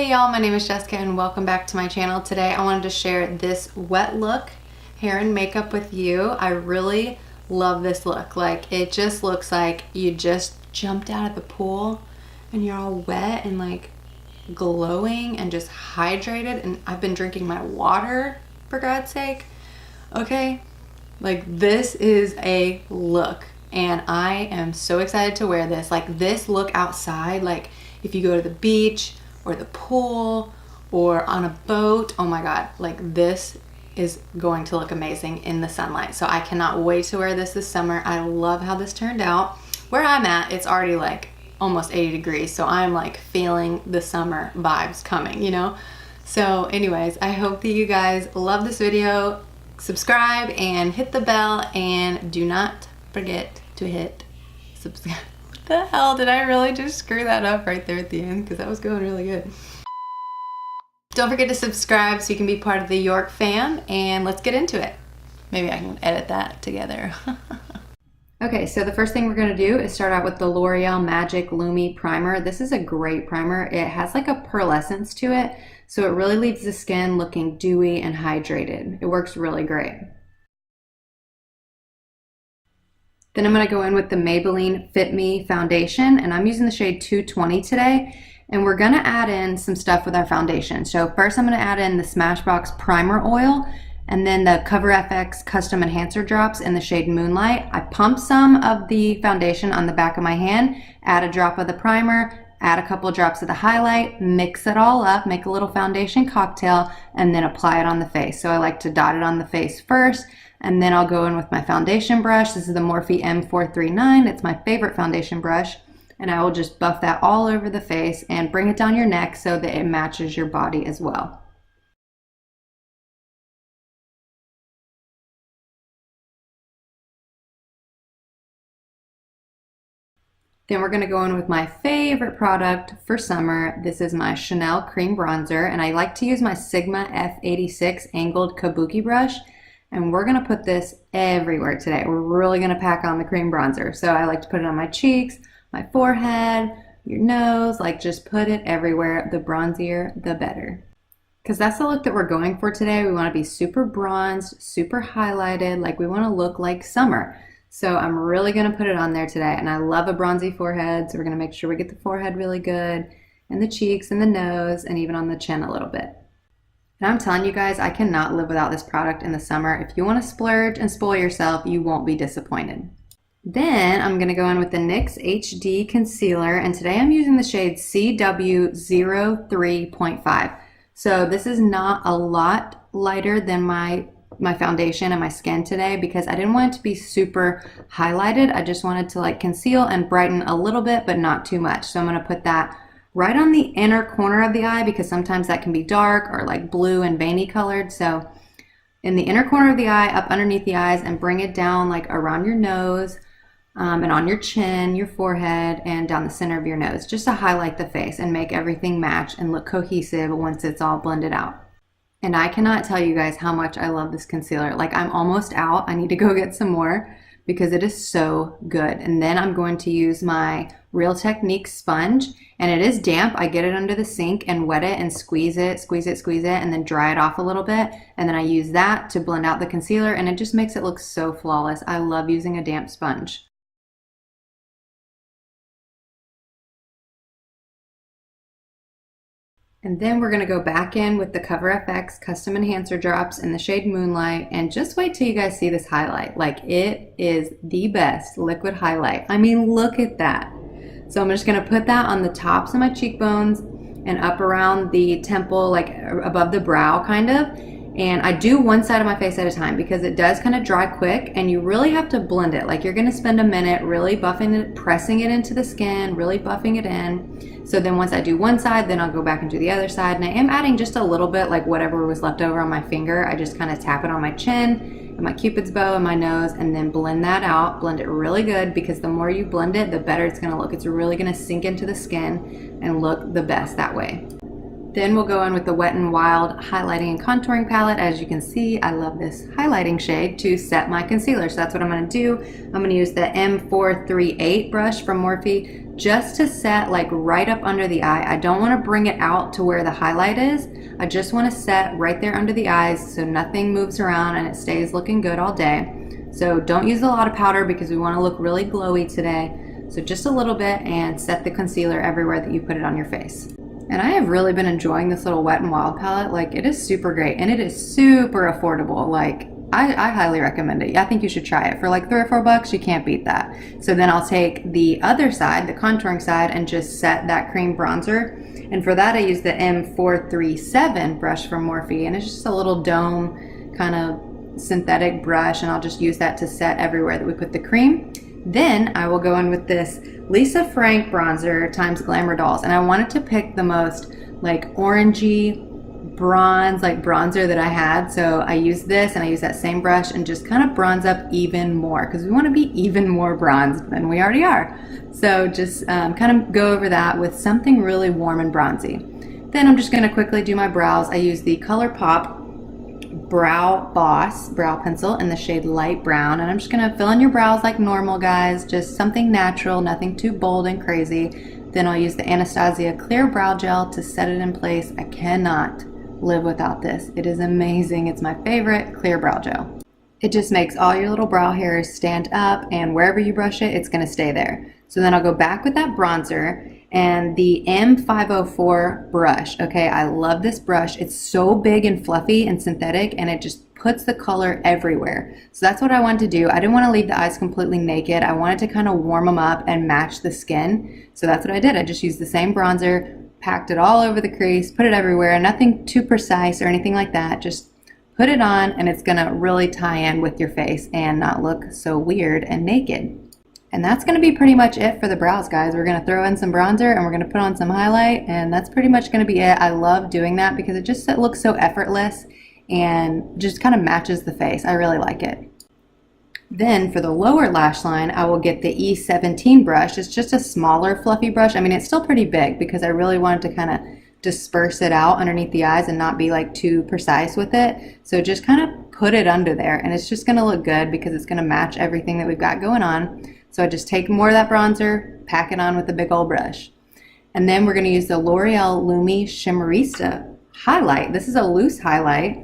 Hey y'all, my name is Jessica and welcome back to my channel. Today I wanted to share this wet look hair and makeup with you. I really love this look. Like, it just looks like you just jumped out of the pool and you're all wet and like glowing and just hydrated, and I've been drinking my water, for God's sake. Okay, like this is a look and I am so excited to wear this. Like, this look outside, like if you go to the beach or the pool or on a boat, oh my God, like this is going to look amazing in the sunlight. So I cannot wait to wear this summer. I love how this turned out. Where I'm at, it's already like almost 80 degrees. So I'm like feeling the summer vibes coming, you know? So anyways, I hope that you guys love this video. Subscribe and hit the bell, and do not forget to hit subscribe. What the hell, did I really just screw that up right there at the end? Because that was going really good. Don't forget to subscribe so you can be part of the York fam, and let's get into it. Maybe I can edit that together. Okay, so the first thing we're going to do is start out with the L'Oreal Magic Lumi Primer. This is a great primer. It has like a pearlescence to it, so it really leaves the skin looking dewy and hydrated. It works really great. Then I'm going to go in with the Maybelline Fit Me Foundation, and I'm using the shade 220 today. And we're going to add in some stuff with our foundation. So first I'm going to add in the Smashbox Primer Oil, and then the Cover FX Custom Enhancer Drops in the shade Moonlight. I pump some of the foundation on the back of my hand, add a drop of the primer, add a couple of drops of the highlight, mix it all up, make a little foundation cocktail, and then apply it on the face. So I like to dot it on the face first, and then I'll go in with my foundation brush. This is the Morphe M439. It's my favorite foundation brush. And I will just buff that all over the face and bring it down your neck so that it matches your body as well. Then we're going to go in with my favorite product for summer. This is my Chanel Cream Bronzer, and I like to use my Sigma F86 angled kabuki brush. And we're going to put this everywhere today. We're really going to pack on the cream bronzer. So I like to put it on my cheeks, my forehead, your nose, like just put it everywhere. The bronzier, the better. Because that's the look that we're going for today. We want to be super bronzed, super highlighted, like we want to look like summer. So I'm really going to put it on there today. And I love a bronzy forehead, so we're going to make sure we get the forehead really good, and the cheeks and the nose, and even on the chin a little bit. And I'm telling you guys, I cannot live without this product in the summer. If you want to splurge and spoil yourself, you won't be disappointed. Then I'm going to go in with the NYX HD Concealer, and today I'm using the shade CW03.5. So this is not a lot lighter than my foundation and my skin today, because I didn't want it to be super highlighted. I just wanted to like conceal and brighten a little bit, but not too much. So I'm going to put that right on the inner corner of the eye, because sometimes that can be dark or like blue and veiny colored. So in the inner corner of the eye, up underneath the eyes, and bring it down like around your nose, and on your chin, your forehead, and down the center of your nose, just to highlight the face and make everything match and look cohesive once it's all blended out. And I cannot tell you guys how much I love this concealer. Like, I'm almost out. I need to go get some more because it is so good. And then I'm going to use my Real Technique sponge, and it is damp. I get it under the sink and wet it and squeeze it, and then dry it off a little bit. And then I use that to blend out the concealer, and it just makes it look so flawless. I love using a damp sponge. And then we're going to go back in with the Cover FX Custom Enhancer Drops in the shade Moonlight, and just wait till you guys see this highlight. Like, it is the best liquid highlight. I mean, look at that. So I'm just going to put that on the tops of my cheekbones and up around the temple, like above the brow kind of. And I do one side of my face at a time because it does kind of dry quick, and you really have to blend it. Like, you're going to spend a minute really buffing it, pressing it into the skin, really buffing it in. So then once I do one side, then I'll go back and do the other side. And I am adding just a little bit, like whatever was left over on my finger. I just kind of tap it on my chin and my cupid's bow and my nose, and then blend that out. Blend it really good, because the more you blend it, the better it's going to look. It's really going to sink into the skin and look the best that way. Then we'll go in with the Wet n Wild highlighting and contouring palette. As you can see, I love this highlighting shade to set my concealer. So that's what I'm gonna do. I'm gonna use the M438 brush from Morphe just to set like right up under the eye. I don't wanna bring it out to where the highlight is. I just wanna set right there under the eyes so nothing moves around and it stays looking good all day. So don't use a lot of powder because we wanna look really glowy today. So just a little bit, and set the concealer everywhere that you put it on your face. And I have really been enjoying this little Wet n Wild palette. Like, it is super great and it is super affordable. Like, I highly recommend it. I think you should try it. For like $3 or $4, you can't beat that. So then I'll take the other side, the contouring side, and just set that cream bronzer. And for that I use the M437 brush from Morphe, and it's just a little dome kind of synthetic brush, and I'll just use that to set everywhere that we put the cream. Then I will go in with this Lisa Frank bronzer times Glamour Dolls, and I wanted to pick the most like orangey bronze like bronzer that I had. So I use this, and I use that same brush and just kind of bronze up even more because we want to be even more bronzed than we already are. So just kind of go over that with something really warm and bronzy. Then I'm just going to quickly do my brows. I use the ColourPop Brow Boss brow pencil in the shade light brown, and I'm just gonna fill in your brows like normal, guys, just something natural, nothing too bold and crazy. Then I'll use the Anastasia clear brow gel to set it in place. I cannot live without this. It is amazing. It's my favorite clear brow gel. It just makes all your little brow hairs stand up, and wherever you brush it, it's gonna stay there. So then I'll go back with that bronzer and the M504 brush. Okay, I love this brush. It's so big and fluffy and synthetic, and it just puts the color everywhere. So that's what I wanted to do. I didn't want to leave the eyes completely naked. I wanted to kind of warm them up and match the skin. So that's what I did. I just used the same bronzer, packed it all over the crease, put it everywhere, nothing too precise or anything like that. Just put it on, and it's gonna really tie in with your face and not look so weird and naked. And that's going to be pretty much it for the brows, guys. We're going to throw in some bronzer and we're going to put on some highlight, and that's pretty much going to be it. I love doing that because it just looks so effortless and just kind of matches the face. I really like it. Then for the lower lash line, I will get the E17 brush. It's just a smaller fluffy brush. I mean, it's still pretty big because I really wanted to kind of disperse it out underneath the eyes and not be like too precise with it. So just kind of put it under there, and it's just going to look good because it's going to match everything that we've got going on. So I just take more of that bronzer, pack it on with a big old brush. And then we're going to use the L'Oreal Lumi Shimerista highlight. This is a loose highlight,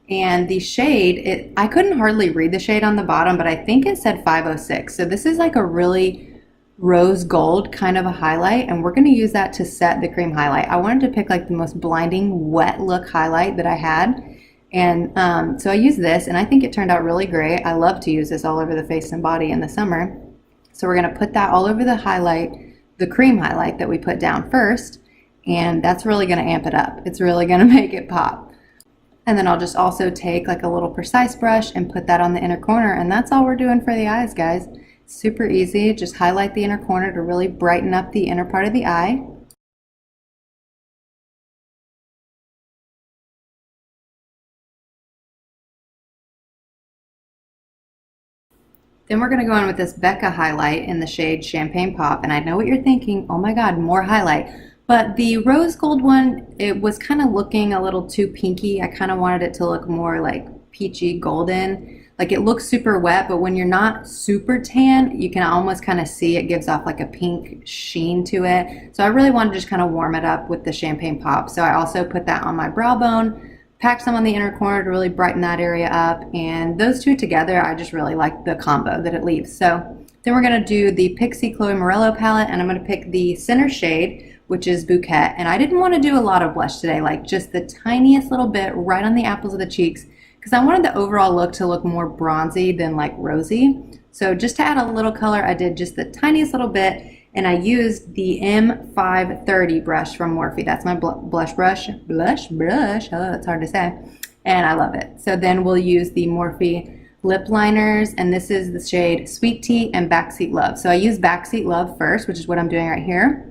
and the shade, I couldn't hardly read the shade on the bottom, but I think it said 506. So this is like a really rose gold kind of a highlight, and we're going to use that to set the cream highlight. I wanted to pick like the most blinding wet look highlight that I had. And so I used this, and I think it turned out really great. I love to use this all over the face and body in the summer. So we're going to put that all over the highlight, the cream highlight that we put down first, and that's really going to amp it up. It's really going to make it pop. And then I'll just also take like a little precise brush and put that on the inner corner, and that's all we're doing for the eyes, guys. Super easy. Just highlight the inner corner to really brighten up the inner part of the eye. Then we're going to go in with this Becca highlight in the shade Champagne Pop, and I know what you're thinking, oh my god, more highlight. But the rose gold one, it was kind of looking a little too pinky. I kind of wanted it to look more like peachy golden. Like, it looks super wet, but when you're not super tan, you can almost kind of see it gives off like a pink sheen to it. So I really wanted to just kind of warm it up with the Champagne Pop. So I also put that on my brow bone, pack some on the inner corner to really brighten that area up, and those two together, I just really like the combo that it leaves. So then we're going to do the PIXI Chloe Morello palette, and I'm going to pick the center shade, which is Bouquet. And I didn't want to do a lot of blush today, like just the tiniest little bit right on the apples of the cheeks, because I wanted the overall look to look more bronzy than like rosy. So just to add a little color, I did just the tiniest little bit, and I used the M530 brush from Morphe. That's my blush brush. Oh, it's hard to say. And I love it. So then we'll use the Morphe lip liners, and this is the shade Sweet Tea and Backseat Love. So I use Backseat Love first, which is what I'm doing right here,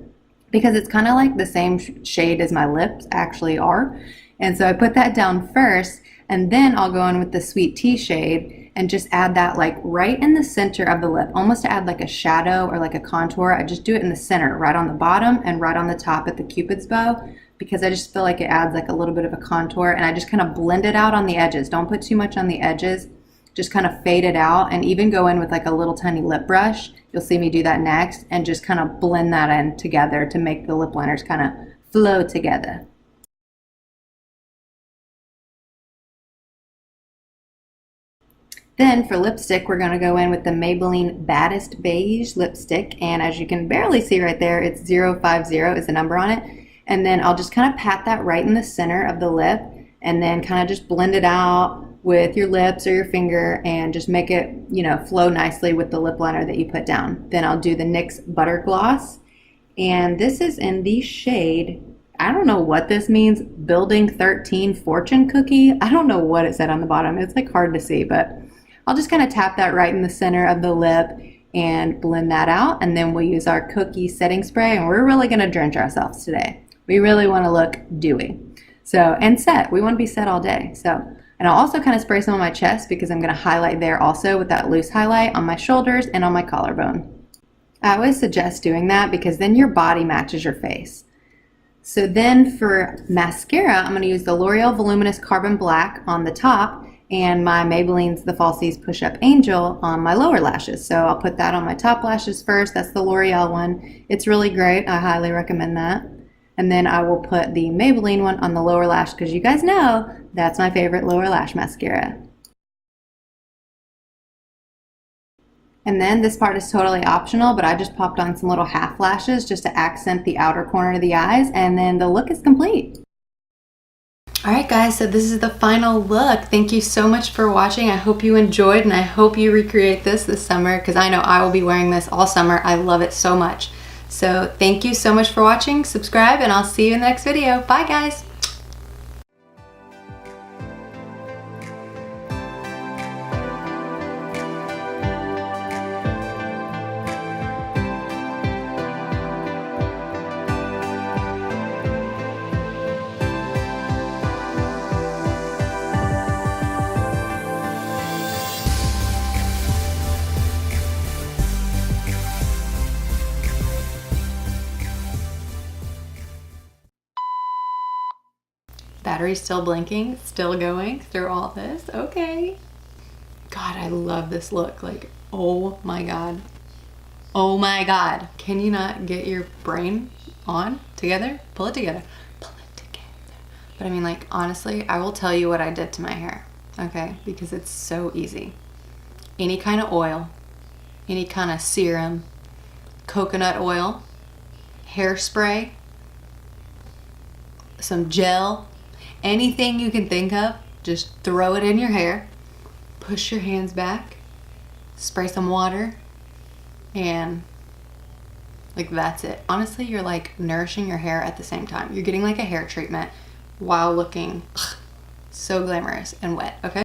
because it's kind of like the same shade as my lips actually are. And so I put that down first, and then I'll go in with the Sweet Tea shade and just add that like right in the center of the lip, almost to add like a shadow or like a contour. I just do it in the center, right on the bottom and right on the top at the Cupid's bow, because I just feel like it adds like a little bit of a contour, and I just kind of blend it out on the edges. Don't put too much on the edges. Just kind of fade it out, and even go in with like a little tiny lip brush. You'll see me do that next, and just kind of blend that in together to make the lip liners kind of flow together. Then for lipstick, we're going to go in with the Maybelline Baddest Beige lipstick, and as you can barely see right there, it's 050 is the number on it. And then I'll just kind of pat that right in the center of the lip, and then kind of just blend it out with your lips or your finger, and just make it, you know, flow nicely with the lip liner that you put down. Then I'll do the NYX Butter Gloss, and this is in the shade, I don't know what this means, Building 13 Fortune Cookie. I don't know what it said on the bottom. It's like hard to see, but I'll just kind of tap that right in the center of the lip and blend that out. And then we'll use our Kokie setting spray, and we're really going to drench ourselves today. We really want to look dewy. So, and set. We want to be set all day. So, and I'll also kind of spray some on my chest, because I'm going to highlight there also with that loose highlight on my shoulders and on my collarbone. I always suggest doing that because then your body matches your face. So then for mascara, I'm going to use the L'Oreal Voluminous Carbon Black on the top, and my Maybelline's the Falsies Push Up Angel on my lower lashes. So I'll put that on my top lashes first. That's the L'Oreal one. It's really great. I highly recommend that. And then I will put the Maybelline one on the lower lash, because you guys know that's my favorite lower lash mascara. And then this part is totally optional, but I just popped on some little half lashes just to accent the outer corner of the eyes, and then the look is complete. Alright guys, so this is the final look. Thank you so much for watching. I hope you enjoyed, and I hope you recreate this summer, because I know I will be wearing this all summer. I love it so much. So thank you so much for watching. Subscribe, and I'll see you in the next video. Bye guys! Battery's still blinking, still going through all this. Okay. God, I love this look. Like, oh my God. Oh my God. Can you not get your brain on together? Pull it together. Pull it together. But I mean, like, honestly, I will tell you what I did to my hair, okay? Because it's so easy. Any kind of oil, any kind of serum, coconut oil, hairspray, some gel, anything you can think of, just throw it in your hair, push your hands back, spray some water, and like that's it. Honestly, you're like nourishing your hair at the same time. You're getting like a hair treatment while looking so glamorous and wet, okay?